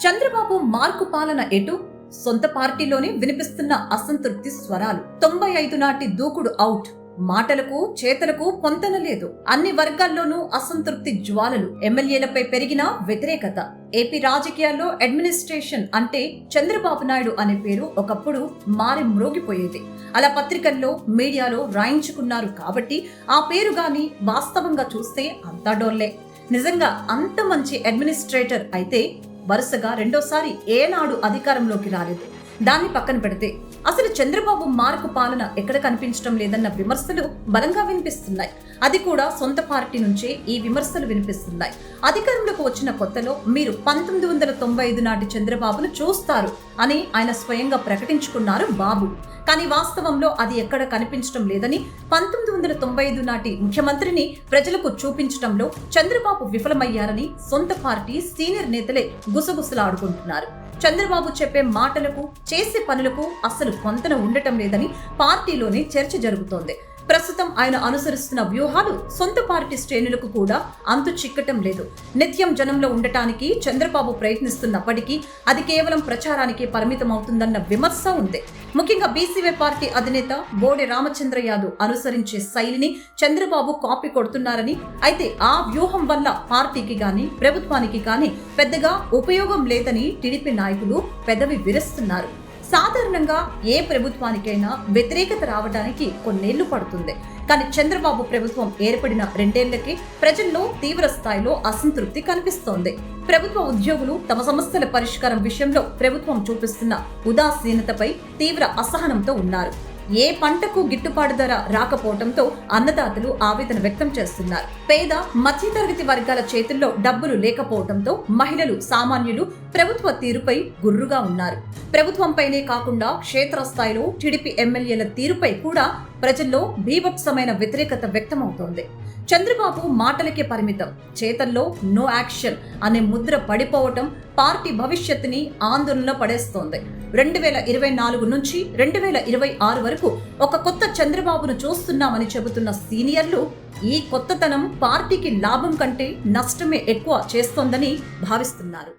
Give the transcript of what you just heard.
Chandrababu mark పాలన ఎటు? సొంత పార్టీలోనే వినిపిస్తున్న అసంతృప్తి స్వరాలు. 95 నాటి దూకుడు అవుట్. మాటలకు చేతలకు పొంతన లేదు. అన్ని వర్గాల్లోనూ అసంతృప్తి జ్వాలలు. ఎమ్మెల్యేలపై పెరిగిన వ్యతిరేకత. ఏపీ రాజకీయాల్లో అడ్మినిస్ట్రేషన్ అంటే చంద్రబాబు నాయుడు అనే పేరు ఒకప్పుడు మారి మ్రోగిపోయేది. అలా పత్రికల్లో మీడియాలో రాయించుకున్నారు కాబట్టి ఆ పేరు గాని వాస్తవంగా చూస్తే అంతా డోల్లే. నిజంగా అంత మంచి అడ్మినిస్ట్రేటర్ అయితే వరుసగా రెండోసారి ఏనాడు అధికారంలోకి రాలేదు. దాన్ని పక్కన పెడితే అసలు చంద్రబాబు మార్కు పాలన ఎక్కడ కనిపించడం లేదన్న విమర్శలు బలంగా వినిపిస్తున్నాయి. అది కూడా సొంత పార్టీ నుంచే ఈ విమర్శలు వినిపిస్తున్నాయి. అధికారంలోకి వచ్చిన కొత్తలో మీరు 1995 నాటి చంద్రబాబును చూస్తారు అని ఆయన స్వయంగా ప్రకటించుకున్నారు బాబు. కానీ వాస్తవంలో అది ఎక్కడ కనిపించడం లేదని 1995 నాటి ముఖ్యమంత్రిని ప్రజలకు చూపించడంలో చంద్రబాబు విఫలమయ్యారని సొంత పార్టీ సీనియర్ నేతలే గుసగుసలాడుకుంటున్నారు. చంద్రబాబు చెప్పే మాటలకు చేసే పనులకు అసలు పొంతన ఉండటం లేదని పార్టీలోనే చర్చ జరుగుతోంది. ప్రస్తుతం ఆయన అనుసరిస్తున్న వ్యూహాలు సొంత పార్టీ శ్రేణులకు కూడా అంతు చిక్కటం లేదు. నిత్యం జనంలో ఉండటానికి చంద్రబాబు ప్రయత్నిస్తున్నప్పటికీ అది కేవలం ప్రచారానికి పరిమితం అవుతుందన్న విమర్శ ఉంది. ముఖ్యంగా బీసీవై పార్టీ అధినేత బోడే రామచంద్ర యాదవ్ అనుసరించే శైలిని చంద్రబాబు కాపీ కొడుతున్నారని, అయితే ఆ వ్యూహం వల్ల పార్టీకి గాని ప్రభుత్వానికి గాని పెద్దగా ఉపయోగం లేదని టీడీపీ నాయకులు పెదవి విరుస్తున్నారు. సాధారణంగా ఏ ప్రభుత్వానికైనా వ్యతిరేకత రావడానికి కొన్నేళ్లు పడుతుంది. కానీ చంద్రబాబు ప్రభుత్వం ఏర్పడిన 2 ఏళ్లకే ప్రజల్లో తీవ్ర స్థాయిలో అసంతృప్తి కనిపిస్తోంది. ప్రభుత్వ ఉద్యోగులు తమ సమస్యల పరిష్కారం విషయంలో ప్రభుత్వం చూపిస్తున్న ఉదాసీనతపై తీవ్ర అసహనంతో ఉన్నారు. ఏ పంటకు గిట్టుబాటు ధర రాకపోవడంతో అన్నదాతలు ఆవేదన వ్యక్తం చేస్తున్నారు. పేద మధ్యతరగతి వర్గాల చేతుల్లో డబ్బులు లేకపోవడంతో మహిళలు, సామాన్యులు ప్రభుత్వ తీరుపై గుర్రుగా ఉన్నారు. ప్రభుత్వంపైనే కాకుండా క్షేత్రస్థాయిలో టీడీపీ ఎమ్మెల్యేల తీరుపై కూడా ప్రజల్లో బీభత్సమైన వ్యతిరేకత వ్యక్తమవుతోంది. చంద్రబాబు మాటలకే పరిమితం, చేతల్లో నో యాక్షన్ అనే ముద్ర పడిపోవటం పార్టీ భవిష్యత్తుని ఆందోళనలో పడేస్తోంది. 2024 నుంచి 2026 వరకు ఒక కొత్త చంద్రబాబును చూస్తున్నామని చెబుతున్న సీనియర్లు ఈ కొత్తతనం పార్టీకి లాభం కంటే నష్టమే ఎక్కువ చేస్తోందని భావిస్తున్నారు.